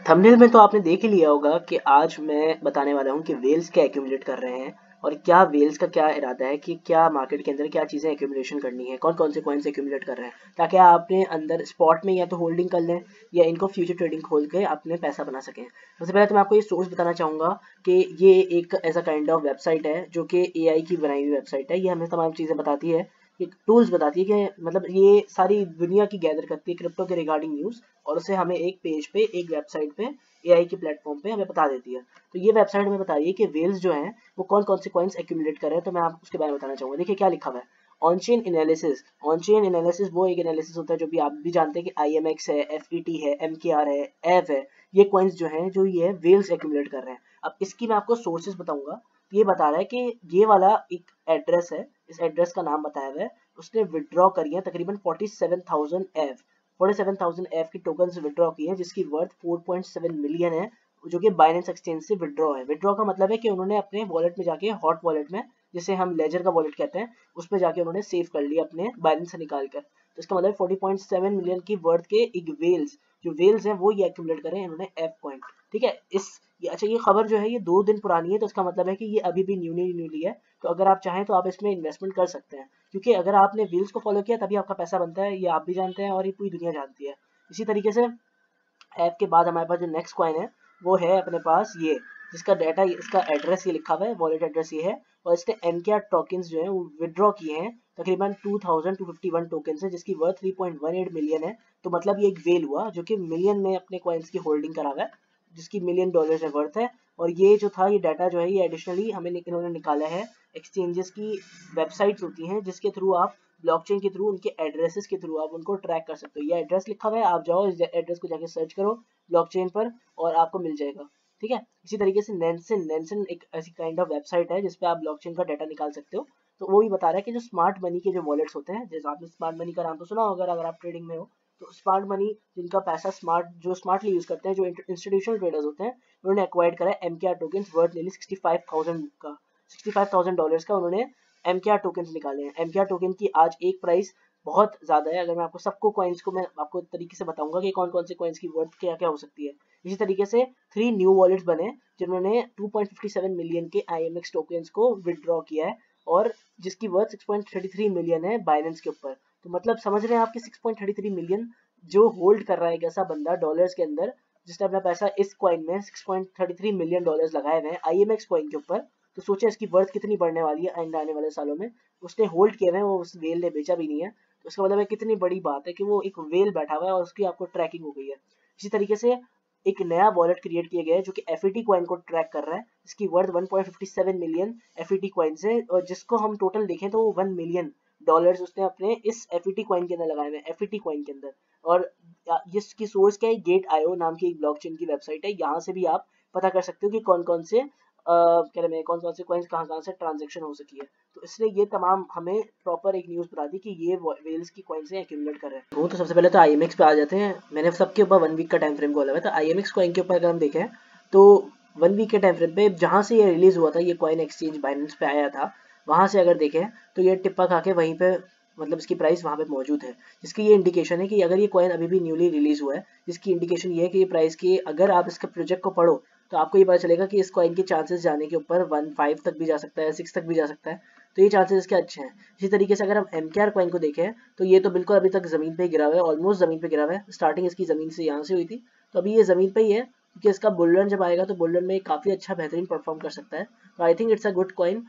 Thumbnail में तो आपने देख ही लिया होगा कि आज मैं बताने वाला हूँ कि वेल्स क्या एक्यूमुलेट कर रहे हैं और क्या वेल्स का क्या इरादा है कि क्या मार्केट के अंदर क्या चीज़ें एक्यूमुलेशन करनी है, कौन कौन से कॉइन्स एक्यूमुलेट कर रहे हैं, ताकि आप अपने अंदर स्पॉट में या तो होल्डिंग कर लें या इनको फ्यूचर ट्रेडिंग खोल के अपने पैसा बना सकें। सबसे पहले तो मैं आपको ये सोर्स बताना चाहूँगा कि ये एक ऐसा काइंड ऑफ वेबसाइट है जो कि AI की बनाई हुई वेबसाइट है। ये हमें तमाम चीज़ें बताती है, टूल्स बताती है कि मतलब ये सारी दुनिया की गैदर करती है क्रिप्टो के रिगार्डिंग न्यूज़, और उसे हमें एक पेज पे, एक वेबसाइट पे, AI के प्लेटफॉर्म पे हमें बता देती है। तो ये वेबसाइट हमें बता रही है कि वेल्स जो हैं वो कौन कौन से कॉइन्स एक्यूमुलेट कर रहे हैं। तो मैं आपको उसके बारे में बताना चाहूँगा। देखिए क्या लिखा हुआ है, on chain analysis. On chain analysis वो एक एनालिसिस होता है जो भी आप भी जानते हैं कि IMX है, FET है, MKR है, EV है। ये कॉइन्स जो हैं जो ये वेल्स एक्यूमुलेट कर रहे हैं। अब इसकी मैं आपको सोर्सेज बताऊंगा। ये बता रहा है कि ये वाला एक एड्रेस है, इस एड्रेस का नाम बताया हुआ है, उसने विड्रॉ करी है तकरीबन 47,000 एव 47,000 एफ की टोकन विड्रॉ की है, जिसकी वर्थ 4.7 मिलियन है, जो कि बाइनेंस एक्सचेंज से विड्रॉ है। विड्रॉ का मतलब है कि उन्होंने अपने वॉलेट में जाके, हॉट वॉलेट में, जिसे हम लेजर का वॉलेट कहते हैं, उसमें जाके उन्होंने सेव कर लिया अपने बाइनेंस से निकाल कर। तो इसका मतलब 40.7 मिलियन की वर्थ के एक वेल्स, जो वेल्स हैं वो ये एक्यूमुलेट करें इन्होंने एफ कॉइन। ठीक है, अच्छा ये खबर जो है ये 2 दिन पुरानी है, तो इसका मतलब है कि ये अभी भी न्यूली है। तो अगर आप चाहें तो आप इसमें इन्वेस्टमेंट कर सकते हैं, क्योंकि अगर आपने व्हील्स को फॉलो किया तभी आपका पैसा बनता है, ये आप भी जानते हैं और ये पूरी दुनिया जानती है। इसी तरीके से ऐप के बाद हमारे पास जो नेक्स्ट कॉइन है वो है अपने पास ये, जिसका डाटा, इसका एड्रेस ये लिखा हुआ है, वॉलेट एड्रेस ये है, और इसने MKR टोकन्स जो है वो विड्रॉ किए हैं तकरीबन 2251 टोकन है, जिसकी वर्थ 3.18 मिलियन है। तो मतलब ये एक वेल हुआ जो कि मिलियन में अपने कॉइन्स की होल्डिंग करा हुआ है, जिसकी मिलियन डॉलर में वर्थ है। और ये जो था, ये डाटा जो है ये एडिशनली हमें इन्होंने निकाला है एक्सचेंजेस की वेबसाइट्स होती हैं, जिसके थ्रू आप ब्लॉकचेन के थ्रू, उनके एड्रेसेस के थ्रू आप उनको ट्रैक कर सकते हो। ये एड्रेस लिखा हुआ है, आप जाओ इस एड्रेस को जाके सर्च करो ब्लॉकचेन पर और आपको मिल जाएगा। ठीक है, इसी तरीके से नैनसन एक ऐसी काइंड ऑफ वेबसाइट है जिसपे आप ब्लॉकचेन का डाटा निकाल सकते हो। तो वो भी बता रहा है कि जो स्मार्ट मनी के जो वॉलेट्स होते हैं, जैसे आपने स्मार्ट मनी का नाम तो सुना होगा अगर आप ट्रेडिंग में हो, तो स्मार्ट मनी जिनका पैसा जो स्मार्टली यूज करते हैं, जो इंस्टीट्यूशनल ट्रेडर्स होते हैं, उन्होंने एक्वायर्ड करा है MKR टोकन्स वर्थ नियरली 65,000 का, $65,000 का उन्होंने MKR टोकन्स निकाले हैं। MKR टोकन की आज एक प्राइस बहुत ज्यादा है। अगर मैं आपको सबको कॉइन्स को मैं आपको तरीके से बताऊंगा कि कौन कौन से कॉइन्स की वर्थ क्या क्या हो सकती है। इसी तरीके से 3 न्यू वॉलेट्स बने जिन्होंने 2.57 मिलियन के IMX टोकन्स को विड्रॉ किया है, और जिसकी वर्थ 6.33 मिलियन है बाइनेंस के ऊपर। तो मतलब समझ रहे हैं आपके 6.33 मिलियन जो होल्ड कर रहा है एक ऐसा बंदा डॉलर्स के अंदर, जिसने अपना पैसा इस कॉइन में 6.33 मिलियन डॉलर्स लगाए हुए हैं IMX कॉइन के ऊपर। तो सोचे इसकी वर्थ कितनी बढ़ने वाली है आने वाले सालों में। उसने होल्ड किए हुए हैं, वो उस वेल ने बेचा भी नहीं है। तो इसका मतलब है कितनी बड़ी बात है कि वो एक वेल बैठा हुआ है और उसकी आपको ट्रैकिंग हो गई है। इसी तरीके से एक नया वॉलेट क्रिएट किया गया है जो कि FET कॉइन को ट्रैक कर रहा है, इसकी वर्थ 1.57 मिलियन FET कॉइन्स है, और जिसको हम टोटल देखें तो 1 मिलियन डॉलर्स उसने अपने इस FET कॉइन के अंदर लगाए हुए हैं, FET कॉइन के अंदर। और जिसकी सोर्स क्या है, Gate.io नाम की एक ब्लॉकचेन की वेबसाइट है। यहाँ से भी आप पता कर सकते हो कि कौन कौन से कौन कौन से कॉइन्स कहाँ कहाँ से ट्रांजेक्शन हो सकी है। तो इसलिए ये तमाम हमें प्रॉपर एक न्यूज़ बता दी कि ये वेल्स की कॉइन्स एक्यूमुलेट कर रहे हैं। वो तो सबसे पहले तो IMX पे आ जाते हैं। मैंने सबके ऊपर 1 वीक का टाइम फ्रेम खोला हुआ है। तो IMX कॉइन के ऊपर अगर हम देखें तो 1 वीक के टाइम फ्रेम पे जहाँ से ये रिलीज हुआ था, ये कॉइन एक्सचेंज बाइनेंस पे आया था, वहाँ से अगर देखें तो ये टिप्पा खा के वहीं पे, मतलब इसकी प्राइस वहाँ पे मौजूद है, जिसकी ये इंडिकेशन है कि अगर ये कॉइन अभी भी न्यूली रिलीज हुआ है, जिसकी इंडिकेशन ये है कि ये प्राइस की, अगर आप इसके प्रोजेक्ट को पढ़ो तो आपको ये पता चलेगा कि इस कॉइन के चांसेस जाने के ऊपर 1.5 तक भी जा सकता है, 6 तक भी जा सकता है। तो ये चांसेस इसके अच्छे हैं। इसी तरीके से अगर हम MKR कॉइन को देखें तो ये तो बिल्कुल अभी तक जमीन पे गिरा हुआ है, ऑलमोस्ट जमीन पे गिरा हुआ है। स्टार्टिंग इसकी जमीन से यहाँ से हुई थी, तो अभी ये जमीन पे ही है, क्योंकि इसका बुल जब आएगा तो बुल में काफी अच्छा बेहतरीन परफॉर्म कर सकता है। तो I think it's a good coin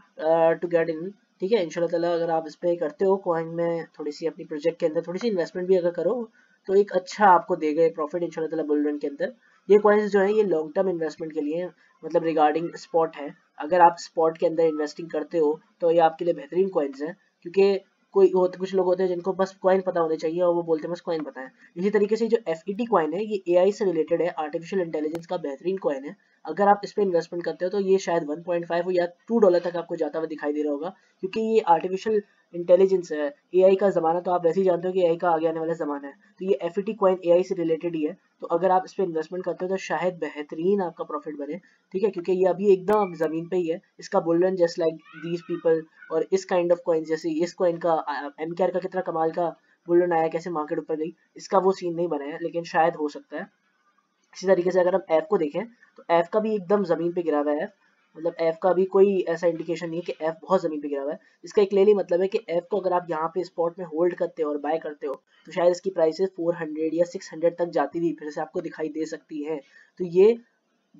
to get in. ठीक है, इंशाल्लाह ताला अगर आप इस पे करते हो कॉइन में थोड़ी सी अपनी प्रोजेक्ट के अंदर थोड़ी सी इन्वेस्टमेंट भी अगर करो, तो एक अच्छा आपको देगा प्रॉफिट इंशाल्लाह ताला बुल रन के अंदर। ये कॉइन्स जो है ये लॉन्ग टर्म इन्वेस्टमेंट के लिए, मतलब रिगार्डिंग स्पॉट है। अगर आप स्पॉट के अंदर इन्वेस्टिंग करते हो तो ये आपके लिए बेहतरीन कॉइन्स हैं, क्योंकि कुछ लोग होते हैं जिनको बस कॉइन पता होने चाहिए और वो बोलते हैं बस कॉइन पता है। इसी तरीके से जो FET कॉइन है ये AI से रिलेटेड है, आर्टिफिशियल इंटेलिजेंस का बेहतरीन कॉइन है। अगर आप इस पे इन्वेस्टमेंट करते हो तो ये शायद 1.5 या $2 तक आपको जाता हुआ दिखाई दे रहा होगा, क्योंकि ये आर्टिफिशियल इंटेलिजेंस है। AI का ज़माना तो आप वैसे ही जानते हो कि AI का आगे आने वाला ज़माना है। तो ये FET कॉइन AI से रिलेटेड ही है। तो अगर आप इस पे इन्वेस्टमेंट करते हो तो शायद बेहतरीन आपका प्रॉफिट बने। ठीक है, क्योंकि ये अभी एकदम ज़मीन पे ही है। इसका bull run just like these people, और इस काइंड ऑफ कॉइन, जैसे इस कॉइन का MKR का कितना कमाल का बुल रन आया, कैसे मार्केट ऊपर गई, इसका वो सीन नहीं बना है, लेकिन शायद हो सकता है। इसी तरीके से अगर हम एफ को देखें तो एफ का भी एकदम ज़मीन पे गिरा हुआ है, मतलब एफ का भी कोई ऐसा इंडिकेशन नहीं है कि एफ बहुत ज़मीन पे गिरा हुआ है। इसका एक क्लियरली मतलब है कि एफ को अगर आप यहाँ पे स्पॉट में होल्ड करते हो और बाय करते हो तो शायद इसकी प्राइसेस 400 या 600 तक जाती हुई फिर से आपको दिखाई दे सकती है। तो ये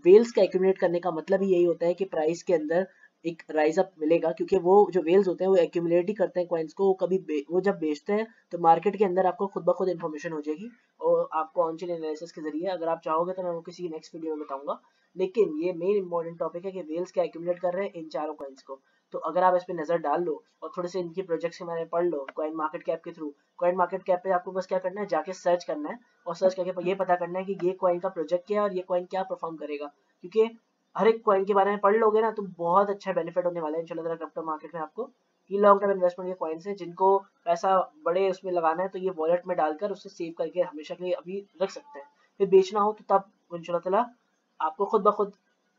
वेल्स का एक्यूमुलेट करने का मतलब ही यही होता है कि प्राइस के अंदर एक राइज अप मिलेगा, क्योंकि वो जो वेल्स होते हैं वो एक्यूमुलेट ही करते हैं कॉइन्स को, वो कभी वो जब बेचते हैं तो मार्केट के अंदर आपको खुद ब खुद इन्फॉर्मेशन हो जाएगी और आपको ऑन चेन एनालिसिस के जरिए, अगर आप चाहोगे तो मैं वो किसी नेक्स्ट वीडियो में बताऊंगा। लेकिन ये मेन इंपॉर्टेंट टॉपिक है कि वेल्स क्या एक्यूमुलेट कर रहे हैं इन चारों कॉइन्स को। तो अगर आप इस पे नजर डाल लो और थोड़े से इनके प्रोजेक्ट्स के बारे में पढ़ लो कॉइन मार्केट कैप के थ्रू, कॉइन मार्केट कैप पे आपको बस क्या करना है, जाके सर्च करना है और सर्च करके ये पता करना है कि ये कॉइन का प्रोजेक्ट क्या है और ये कॉइन क्या परफॉर्म करेगा। क्योंकि हर एक कॉइन के बारे में पढ़ लोगे ना तो बहुत अच्छा बेनिफिट होने वाला है इंशाल्लाह क्रिप्टो मार्केट में आपको। ये लॉन्ग टर्म इन्वेस्टमेंट के कॉइन्स हैं, जिनको पैसा बड़े उसमें लगाना है तो ये वॉलेट में डालकर उसे सेव करके हमेशा के लिए अभी रख सकते हैं, फिर बेचना हो तो तब इंशाल्लाह ताला आपको खुद ब खुद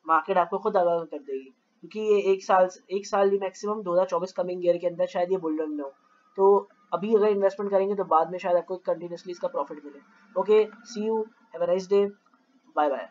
मार्केट आपको खुद आगाह कर देगी। क्योंकि ये एक साल ही मैक्सिमम 2024 कमिंग ईयर के अंदर शायद ये बुल रन में हो, तो अभी अगर इन्वेस्टमेंट करेंगे तो बाद में शायद आपको कंटिन्यूसली इसका प्रॉफिट मिले। Okay, see you, have a nice day, bye bye.